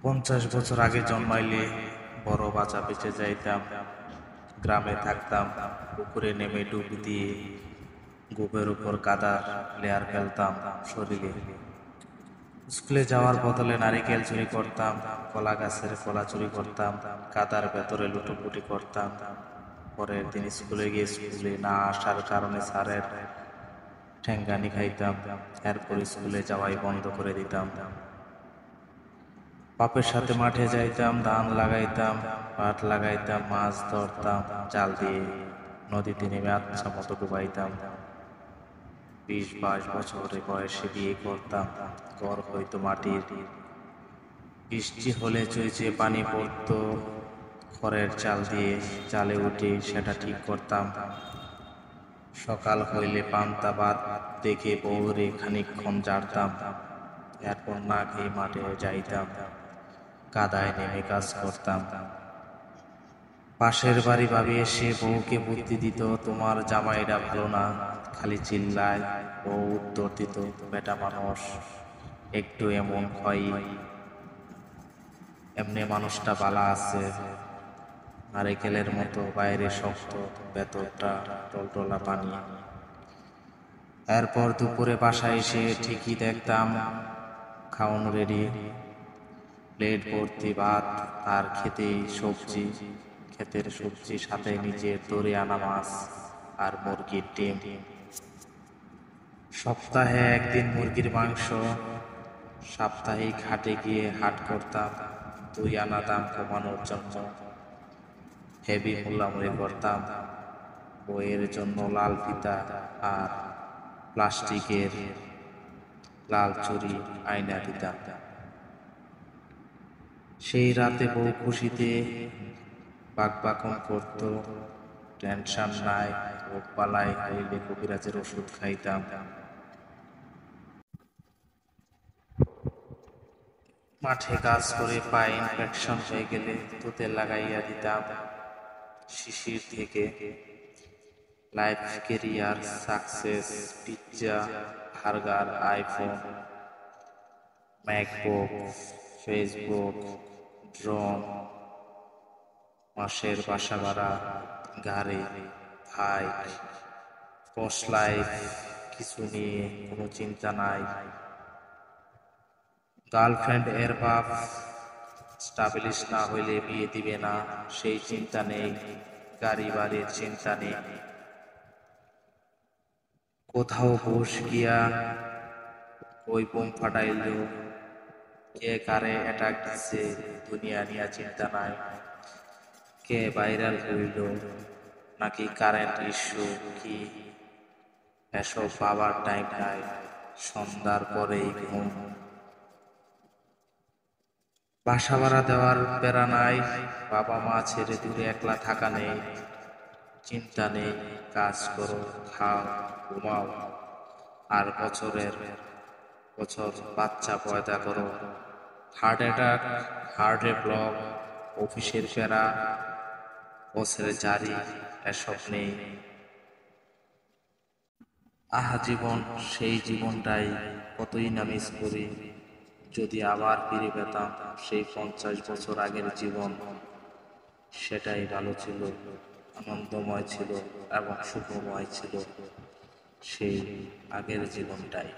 50 বছর আগে জন্মাইলে বড় বাঁচা বেঁচে যাইতাম। গ্রামে থাকতাম, পুকুরে নেমে ডুব দিয়ে গোবের উপর কাদার লেয়ার ফেলতাম শরীরে। স্কুলে যাওয়ার বদলে নারিকেল চুরি করতাম, কলা গাছের কলা চুরি করতাম, কাদার ভেতরে লুটোপুটি করতাম। পরের দিন স্কুলে গিয়ে স্কুলে না আসার কারণে স্যারের ঠ্যাঙ্গানি খাইতাম। এরপর স্কুলে যাওয়াই বন্ধ করে দিতাম। বাপের সাথে মাঠে যাইতাম, ধান লাগাইতাম, পাট লাগাইতাম, মাছ ধরতাম জাল দিয়ে, নদীতে নেমে আচ্ছা মতো ডুবাইতাম। 20-22 বছরের বয়সে বিয়ে করতাম। ঘর হইতো মাটির, বৃষ্টি হলে চুই চুয়ে পানি পড়তো খড়ের চাল দিয়ে, চালে উঠে সেটা ঠিক করতাম। সকাল হইলে পান্তা ভাত দেখে বউরে খানিকক্ষণ জাড়তাম। এরপর না খেয়ে মাঠে যাইতাম, কাদায় নেমে কাজ করতাম। পাশের বাড়ি ভাবি এসে বউকে বুদ্ধি দিত, তোমার জামাইরা ভালো না, খালি চিল্লায়। বউ উত্তর দিত, বেটা মানুষ, একটু এমন হয়, এমনি মানুষটা বালা আছে, নারিকেলের মতো বাইরে শক্ত, ভেতরটা টলটলা পানি। এরপর দুপুরে বাসায় এসে ঠিকই দেখতাম খাওন রেডি, প্লেট ভর্তি ভাত আর ক্ষেতের সবজি, সাথে নিজের ধরে আনা মাছ আর মুরগির ডিম। সপ্তাহে একদিন মুরগির মাংস। সাপ্তাহিক হাটে গিয়ে হাট করতাম 2 আনা দাম কমানোর জন্য। হেভি মুলামুলি করতাম। বইয়ের জন্য লাল ফিতা আর প্লাস্টিকের লাল চুড়ি আয়না দিতাম। সেই রাতে বউ খুশিতে বাকবাকন করত, টেনশন নাই, রোগ বালাই হইলে কবিরাজের ওষুধ খাইতাম। মাঠে কাজ করে পায়ে ইনফেকশন হয়ে গেলে তুতে লাগাইয়া দিতাম। শিশির থেকে life, career, success, pizza, burger, iPhone, MacBook, Facebook, drone, মাসের বাসা ভাড়া, গাড়ি, বাইক, পোস্ট লাইফ, কিছু নিয়ে কোনো চিন্তা নাই। গার্লফ্রেন্ড এর বাপ স্টাবলিশ না হইলে বিয়ে দিবে না, সেই চিন্তা নেই। গাড়ি বাড়ির চিন্তা নেই। কোথাও বস গিয়া ওই বোম ফাটাইল, কে কারে অ্যাটাক দিছে দুনিয়া নিয়া চিন্তা নাই। কে ভাইরাল হইল নাকি কারেন্ট ইস্যু কি, এসব বাবার টাইম নাই। সন্ধ্যার পরেই ঘুম। বাসা ভাড়া দেওয়ার প্যারা নাই, বাবা মা ছেড়ে দূরে একলা থাকা নেই। চিন্তা নেই, কাজ করো, খাও, ঘুমাও, আর বছরের বছর বাচ্চা পয়দা করো। হার্ট অ্যাটাক, হার্টে ব্লক, অফিসের প্যারা, বছরের জারি, এসব নেই। আহা জীবন, সেই জীবনটাই কতই না মিস করি। যদি আবার ফিরে পেতাম সেই 50 বছর আগের জীবন, সেটাই ভালো ছিল, আনন্দময় ছিল এবং সুখময় ছিল সেই আগের জীবনটাই।